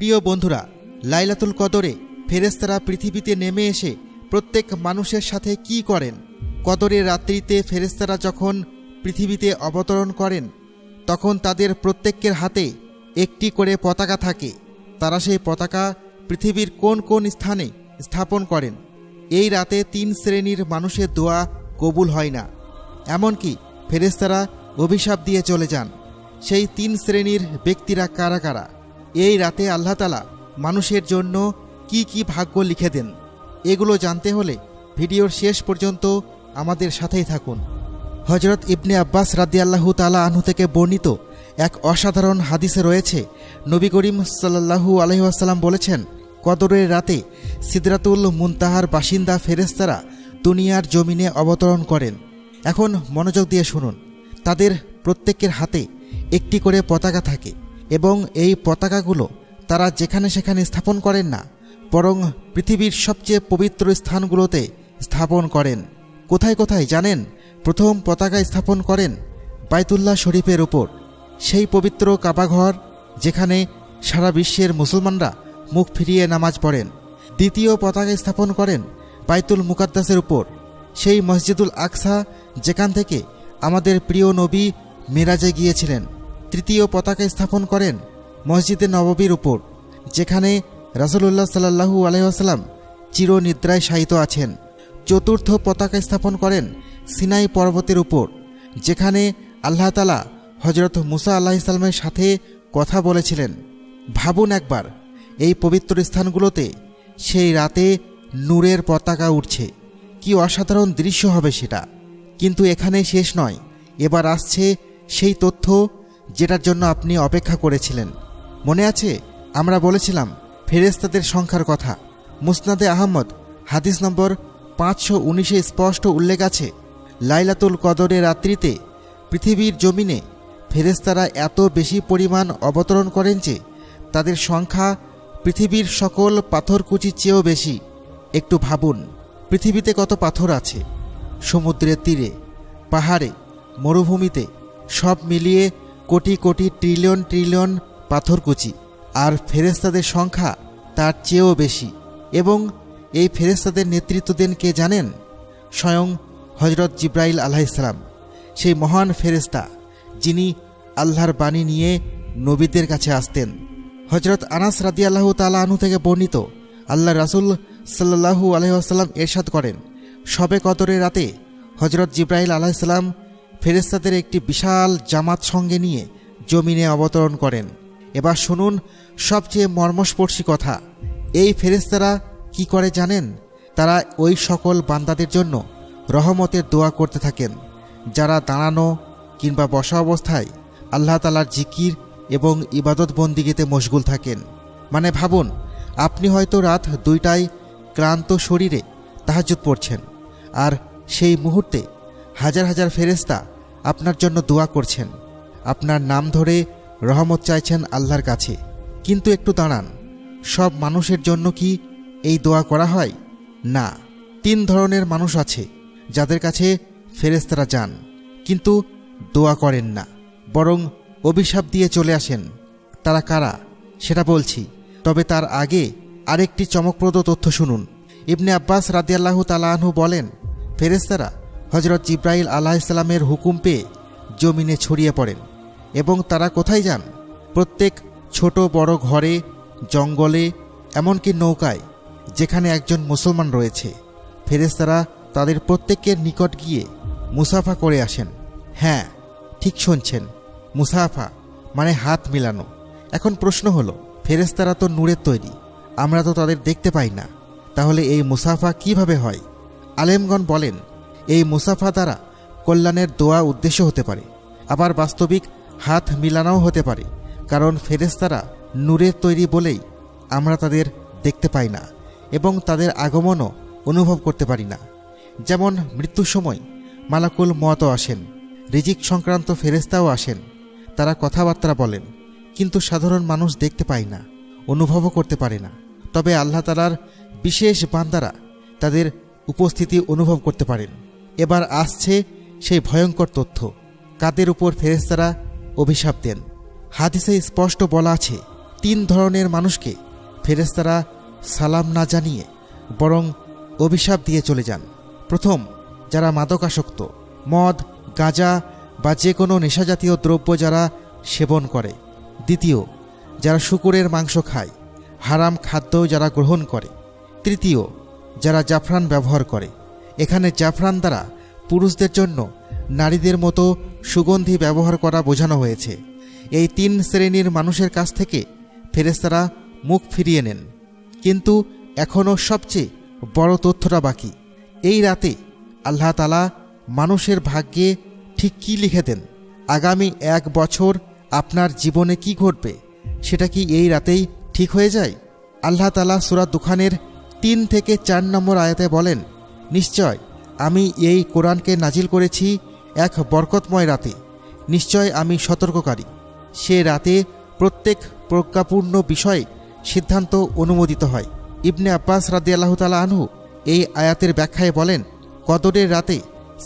প্রিয় বন্ধুরা, লাইলাতুল কদরে ফেরেশতারা পৃথিবীতে নেমে এসে প্রত্যেক মানুষের সাথে কি করেন? কদরের রাত্রিতে ফেরেশতারা যখন পৃথিবীতে অবতরণ করেন তখন তাদের প্রত্যেকের হাতে একটি করে পতাকা থাকে। তারা সেই পতাকা পৃথিবীর কোন কোন স্থানে স্থাপন করেন। এই রাতে 3 শ্রেণীর মানুষের দোয়া কবুল হয় না, এমনকি ফেরেশতারা অভিশাপ দিয়ে চলে যান। সেই 3 শ্রেণীর ব্যক্তিরা কারা কারা? এই রাতে আল্লাহ তাআলা মানুষের জন্য কি কি ভাগ্য লিখে দেন, এগুলো জানতে হলে ভিডিওর শেষ পর্যন্ত আমাদের সাথেই থাকুন। হযরত ইবনে আব্বাস রাদিয়াল্লাহু তাআলা আনহু থেকে বর্ণিত এক অসাধারণ হাদিসে রয়েছে, নবী করিম সাল্লাল্লাহু আলাইহি ওয়াসাল্লাম বলেছেন, কদরের রাতে সিদরাতুল মুনতাহার বাসিন্দা ফেরেশতারা দুনিয়ার জমিনে অবতরণ করেন। এখন মনোযোগ দিয়ে শুনুন। তাদের প্রত্যেকের হাতে একটি করে পতাকা থাকে এবং এই পতাকাগুলো তারা যেখানে সেখানে স্থাপন করেন না, বরং পৃথিবীর সবচেয়ে পবিত্র স্থানগুলোতে স্থাপন করেন। কোথায় কোথায় জানেন? প্রথম পতাকা স্থাপন করেন বাইতুল্লাহ শরীফের উপর, সেই পবিত্র কাবাঘর যেখানে সারা বিশ্বের মুসলমানরা মুখ ফিরিয়ে নামাজ পড়েন। দ্বিতীয় পতাকা স্থাপন করেন বাইতুল মুকাদ্দাসের উপর, সেই মসজিদুল আকসা যেখান থেকে আমাদের প্রিয় নবী মেরাজে গিয়েছিলেন। তৃতীয় পতাকা স্থাপন করেন মসজিদে নববীর উপর, যেখানে রাসূলুল্লাহ সাল্লাল্লাহু আলাইহি ওয়াসাল্লাম চিরনিদ্রায় শায়িত আছেন। চতুর্থ পতাকা স্থাপন করেন সিনাই পর্বতের উপর, যেখানে আল্লাহ তাআলা হযরত মুসা আলাইহিস সালামের সাথে কথা বলেছিলেন। ভাবুন একবার, এই পবিত্র স্থানগুলোতে সেই রাতে নূরের পতাকা উঠছে, কি অসাধারণ দৃশ্য হবে সেটা। কিন্তু এখানে শেষ নয়, এবার আসছে সেই তথ্য যেটার জন্য আপনি অপেক্ষা করেছিলেন। মনে আছে আমরা বলেছিলাম ফেরেশতাদের সংখ্যার কথা। মুসনাদে আহমদ হাদিস নম্বর 519-এ স্পষ্ট উল্লেখ আছে, লাইলাতুল কদরের রাত্রিতে পৃথিবীর জমিনে ফেরেশতারা এত বেশি পরিমাণ অবতরণ করেন যে তাদের সংখ্যা পৃথিবীর সকল পাথরকুচির চেয়েও বেশি। একটু ভাবুন, পৃথিবীতে কত পাথর আছে, সমুদ্রের তীরে, পাহাড়ে, মরুভূমিতে, সব মিলিয়ে কোটি কোটি ট্রিলিয়ন ট্রিলিয়ন পাথরকুচি, আর ফেরেশতাদের সংখ্যা তার চেয়েও বেশি। এবং এই ফেরেশতাদের নেতৃত্ব দেন কে জানেন? স্বয়ং হযরত জিবরাইল আলাইহিস সালাম, সেই মহান ফেরেশতা যিনি আল্লাহর বাণী নিয়ে নবীদের কাছে আসতেন। হযরত আনাস রাদিয়াল্লাহু তাআলা আনহু থেকে বর্ণিত, আল্লাহ রাসূল সাল্লাল্লাহু আলাইহি ওয়াসাল্লাম ইরশাদ করেন, শবে কদরের রাতে হযরত জিবরাইল আলাইহিস সালাম ফেরেশতাদের একটি বিশাল জামাত সঙ্গে নিয়ে জমিনে অবতরণ করেন। এবার শুনুন সবচেয়ে মর্মস্পর্শী কথা। এই ফেরেশতারা কি করে জানেন? তারা ওই সকল বান্দাদের জন্য রহমতের দোয়া করতে থাকেন যারা দাঁড়ানো কিংবা বসা অবস্থায় আল্লাহ তাআলার জিকির এবং ইবাদত বন্দিগিতে মশগুল থাকেন। মানে ভাবুন, আপনি হয়তো রাত 2টায় ক্লান্ত শরীরে তাহাজ্জুদ পড়ছেন, আর সেই মুহূর্তে হাজার হাজার ফেরেশতা আপনার জন্য দোয়া করছেন, আপনার নাম ধরে রহমত চাইছেন আল্লাহর কাছে। কিন্তু একটু দাঁড়ান, সব মানুষের জন্য কি এই দোয়া করা হয়? না। 3 ধরনের মানুষ আছে যাদের কাছে ফেরেশতারা যান কিন্তু দোয়া করেন না, বরং অভিশাপ দিয়ে চলে আসেন। তারা কারা সেটা বলছি, তবে তার আগে আরেকটি চমকপ্রদ তথ্য শুনুন। ইবনে আব্বাস রাদিয়াল্লাহু তাআলা আনহু বলেন, ফেরেশতারা হযরত জিবরাইল আলাইহিস সালামের হুকুম পেয়ে জমিনে ছড়িয়ে পড়েন এবং তারা কোথায় যান? প্রত্যেক ছোট বড় ঘরে, জঙ্গলে, এমনকি নৌকায় যেখানে একজন মুসলমান রয়েছে, ফেরেশতারা তাদের প্রত্যেকের নিকট গিয়ে মুসাফা করে আসেন। হ্যাঁ, ঠিক শুনছেন, মুসাফা মানে হাত মিলানো। এখন প্রশ্ন হলো, ফেরেশতারা তো নূরের তৈরি, আমরা তো তাদের দেখতে পাই না, তাহলে এই মুসাফা কিভাবে হয়? আলেমগণ বলেন, এই মুসাফা দ্বারা কল্যাণের দোয়া উদ্দেশ্য হতে পারে, আবার বাস্তবিক হাত মিলানোও হতে পারে, কারণ ফেরেশতারা নূরের তৈরি বলেই আমরা তাদের দেখতে পাই না এবং তাদের আগমনও অনুভব করতে পারি না। যেমন মৃত্যুর সময় মালাকুল মওতও আসেন, রিজিক সংক্রান্ত ফেরেশতাও আসেন, তারা কথাবার্তা বলেন, কিন্তু সাধারণ মানুষ দেখতে পায় না, অনুভবও করতে পারে না। তবে আল্লাহ তাআলার বিশেষ বান্দারা তাদের উপস্থিতি অনুভব করতে পারেন। এবার আসছে সেই ভয়ঙ্কর তথ্য, কাদের উপর ফেরেশতারা অভিশাপ দেন। হাদিসে স্পষ্ট বলা আছে, তিন ধরনের মানুষকে ফেরেশতারা সালাম না জানিয়ে বরং অভিশাপ দিয়ে চলে যান। প্রথম, যারা মাদকাসক্ত, মদ, গাঁজা বা যে কোনো নেশাজাতীয় দ্রব্য যারা সেবন করে। দ্বিতীয়, যারা শূকরের মাংস খায়, হারাম খাদ্য যারা গ্রহণ করে। তৃতীয়, যারা জাফরান ব্যবহার করে। এখানে জাফরান দ্বারা পুরুষদের জন্য নারীদের মতো সুগন্ধি ব্যবহার করা বোঝানো হয়েছে। এই তিন শ্রেণীর মানুষের কাছ থেকে ফেরেশতারা মুখ ফিরিয়ে নেন। কিন্তু এখনও সবচেয়ে বড় তথ্যটা বাকি। এই রাতে আল্লাহ তাআলা মানুষের ভাগ্যে ঠিক কী লিখে দেন, আগামী 1 বছর আপনার জীবনে কি ঘটবে সেটা কি এই রাতেই ঠিক হয়ে যায়? আল্লাহ তাআলা সূরা দুখানের 3 থেকে 4 নম্বর আয়াতে বলেন, নিশ্চয় আমি এই কোরআনকে নাজিল করেছি এক বরকতময় রাতে। নিশ্চয় আমি সতর্ককারী। সে রাতে প্রত্যেক প্রজ্ঞাপূর্ণ বিষয়ে সিদ্ধান্ত অনুমোদিত হয়। ইবনে আব্বাস রাদিয়াল্লাহু তাআলা আনহু এই আয়াতের ব্যাখ্যায় বলেন, কদরের রাতে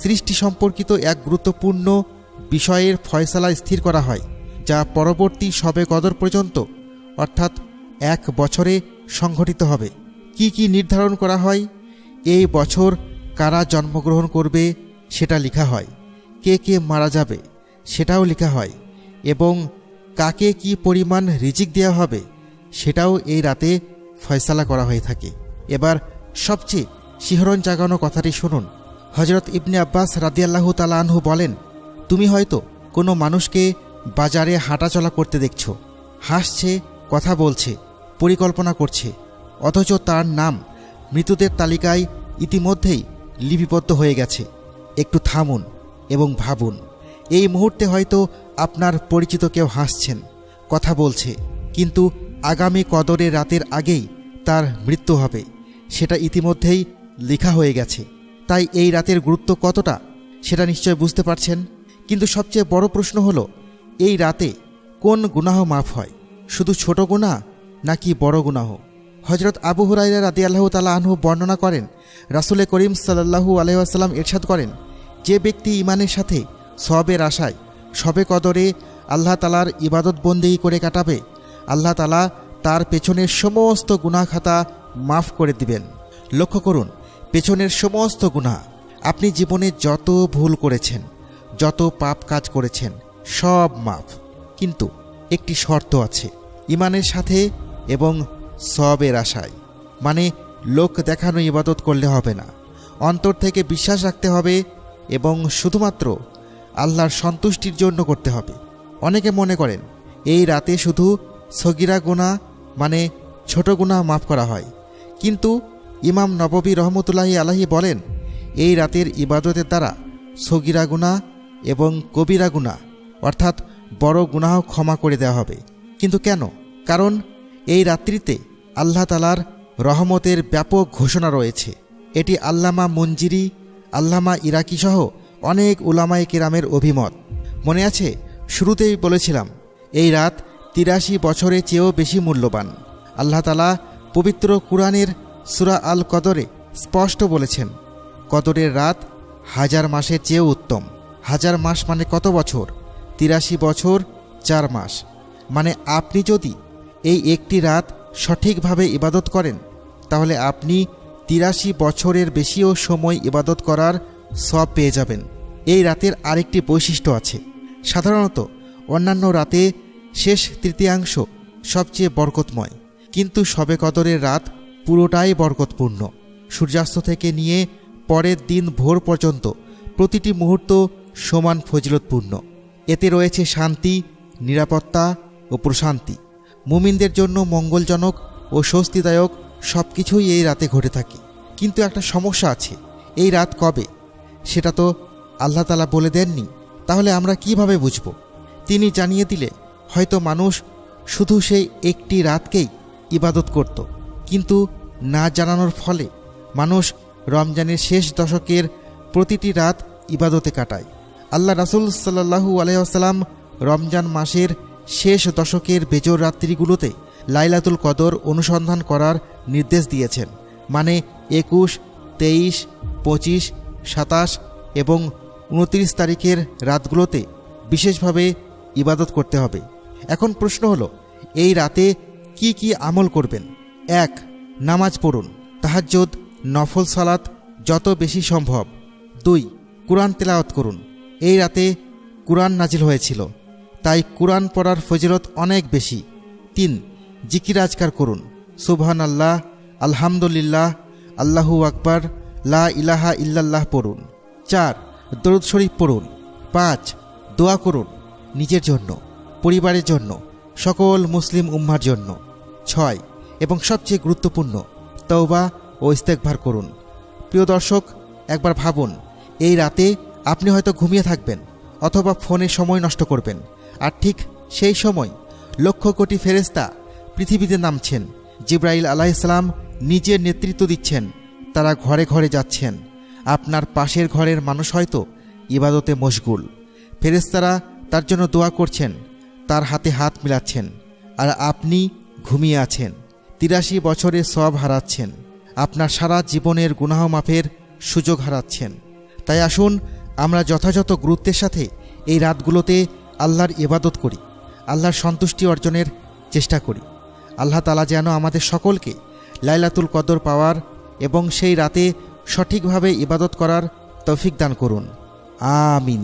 সৃষ্টি সম্পর্কিত এক গুরুত্বপূর্ণ বিষয়ের ফয়সালা স্থির করা হয়, যা পরবর্তী শবে কদর পর্যন্ত অর্থাৎ 1 বছরে সংঘটিত হবে। কি কি নির্ধারণ করা হয়? এই বছর কারা জন্মগ্রহণ করবে সেটা লেখা হয়, কে কে মারা যাবে সেটাও লেখা হয়, এবং কাকে কি পরিমাণ রিজিক দেওয়া হবে সেটাও এই রাতে ফয়সালা করা হয়ে থাকে। এবার সবচেয়ে শিহরণ জাগানো কথাটি শুনুন। হযরত ইবনে আব্বাস রাদিয়াল্লাহু তাআলা আনহু বলেন, তুমি হয়তো কোনো মানুষকে বাজারে হাঁটাচলা করতে দেখছো, হাসছে, কথা বলছে, পরিকল্পনা করছে, অথচ তার নাম মৃতদের তালিকায় ইতিমধ্যেই লিপিবদ্ধ হয়ে গেছে। একটু থামুন এবং ভাবুন, এই মুহূর্তে হয়তো আপনার পরিচিত কেউ হাসছেন, কথা বলছে, কিন্তু আগামী কদরের রাতের আগেই তার মৃত্যু হবে, সেটা ইতিমধ্যেই লেখা হয়ে গেছে। তাই এই রাতের গুরুত্ব কতটা সেটা নিশ্চয় বুঝতে পারছেন। কিন্তু সবচেয়ে বড় প্রশ্ন হলো, এই রাতে কোন গুনাহ মাফ হয়? শুধু ছোট গুনাহ নাকি বড় গুনাহ? হযরত আবু হুরায়রা রাদিয়াল্লাহু তাআলা আনহু বর্ণনা করেন, রাসূল করিম সাল্লাল্লাহু আলাইহি ওয়াসাল্লাম ইরশাদ করেন, যে ব্যক্তি ঈমানের সাথে সওয়াবের আশায় শবে কদরে আল্লাহ তাআলার ইবাদত বন্দেগী করে কাটাবে, আল্লাহ তাআলা তার পেছনের সমস্ত গুনাহ খাতা মাফ করে দিবেন। লক্ষ্য করুন, পেছনের সমস্ত গুনাহ, আপনি জীবনে যত ভুল করেছেন, যত পাপ কাজ করেছেন, সব মাফ। কিন্তু একটি শর্ত আছে, ঈমানের সাথে এবং সওয়াবের আশায়। মানে লোক দেখানো ইবাদত করলে হবে না, অন্তর থেকে বিশ্বাস রাখতে হবে এবং শুধুমাত্র আল্লাহর সন্তুষ্টির জন্য করতে হবে। অনেকে মনে করেন এই রাতে শুধু সগীরা গুনাহ মানে ছোট গুনাহ মাফ করা হয়, কিন্তু ইমাম নববী রহমতুল্লাহি আলাইহি বলেন, এই রাতের ইবাদতের দ্বারা সগীরা গুনাহ এবং কবিরা গুনাহ অর্থাৎ বড় গুনাহ ক্ষমা করে দেওয়া হবে। কিন্তু কেন? কারণ এই রাত্রিতে আল্লাহ তাআলার রহমতের ব্যাপক ঘোষণা রয়েছে। এটি আল্লামা মুনজিরি, আল্লামা ইরাকি সহ অনেক উলামায়ে কেরামের অভিমত। মনে আছে, শুরুতেই বলেছিলাম এই রাত 83 বছরের চেয়েও বেশি মূল্যবান। আল্লাহ তাআলা পবিত্র কুরআনের সূরা আল কদরে স্পষ্ট বলেছেন, কদরের রাত 1000 মাসের চেয়েও উত্তম। 1000 মাস মানে কত বছর? 83 বছর 4 মাস। মানে আপনি যদি এই একটি রাত সঠিকভাবে ইবাদত করেন, তাহলে আপনি 83 বছরের বেশিও সময় ইবাদত করার সওয়াব পেয়ে যাবেন। এই রাতের আরেকটি বৈশিষ্ট্য আছে। সাধারণত অন্যান্য রাতে শেষ তৃতীয়াংশ সবচেয়ে বরকতময়, কিন্তু শবে কদরের রাত পুরোটাই বরকতপূর্ণ। সূর্যাস্ত থেকে নিয়ে পরের দিন ভোর পর্যন্ত প্রতিটি মুহূর্ত সমান ফজিলতপূর্ণ। এতে রয়েছে শান্তি, নিরাপত্তা ও প্রশান্তি। মুমিনদের জন্য মঙ্গলজনক ও স্বস্তিদায়ক সব কিছুই এই রাতে ঘটে থাকে। কিন্তু একটা সমস্যা আছে, এই রাত কবে সেটা তো আল্লাহ তাআলা বলে দেননি। তাহলে আমরা কিভাবে বুঝব? তিনি জানিয়ে দিলে হয়তো মানুষ শুধু সেই একটি রাতকেই ইবাদত করত, কিন্তু না জানানোর ফলে মানুষ রমজানের শেষ দশকের প্রতিটি রাত ইবাদতে কাটায়। আল্লাহ রাসূল সাল্লাল্লাহু আলাইহি ওয়াসাল্লাম রমজান মাসের শেষ দশকের বেজোর রাত্রিগুলোতে লাইলাতুল কদর অনুসন্ধান করার নির্দেশ দিয়েছেন। মানে 21, 23, 25, 27 এবং 29 তারিখের রাতগুলোতে বিশেষভাবে ইবাদত করতে হবে। এখন প্রশ্ন হলো, এই রাতে কি কি আমল করবেন? 1. নামাজ পড়ুন, তাহাজ্জুদ, নফল সালাত যত বেশি সম্ভব। 2. কুরআন তেলাওয়াত করুন। এই রাতে কুরআন নাজিল হয়েছিল, তাই কুরআন পড়ার ফজিলত অনেক বেশি। 3. জিকির আজকার করুন, সুবহানাল্লাহ, আলহামদুলিল্লাহ, আল্লাহু আকবার, লা ইলাহা ইল্লাল্লাহ পড়ুন। 4. দরুদ শরীফ পড়ুন। 5. দোয়া করুন, নিজের জন্য, পরিবারের জন্য, সকল মুসলিম উম্মার জন্য। 6. এবং সবচেয়ে গুরুত্বপূর্ণ, তওবা ও ইস্তেগফার করুন। প্রিয় দর্শক, একবার ভাবুন, এই রাতে আপনি হয়তো ঘুমিয়ে থাকবেন অথবা ফোনে সময় নষ্ট করবেন, আর ঠিক সেই সময় লক্ষ কোটি ফেরেশতা পৃথিবীতে নামছেন। জিবরাইল আলাইহিস সালাম নিজের নেতৃত্ব দিচ্ছেন, তারা ঘরে ঘরে যাচ্ছেন। আপনার পাশের ঘরের মানুষ হয়তো ইবাদতে মশগুল, ফেরেশতারা তার জন্য দোয়া করছেন, তার হাতে হাত মিলাচ্ছেন, আর আপনি ঘুমিয়ে আছেন, 83 বছরের সওয়াব হারাচ্ছেন, আপনার সারা জীবনের গুনাহ মাফের সুযোগ হারাচ্ছেন। তাই আসুন আমরা যথাযথ গুরুত্বের সাথে এই রাতগুলোতে আল্লাহর ইবাদত করি, আল্লাহর সন্তুষ্টি অর্জনের চেষ্টা করি। আল্লাহ তাআলা যেন আমাদের সকলকে লাইলাতুল কদর পাওয়ার এবং সেই রাতে সঠিকভাবে ইবাদত করার তৌফিক দান করুন। আমিন।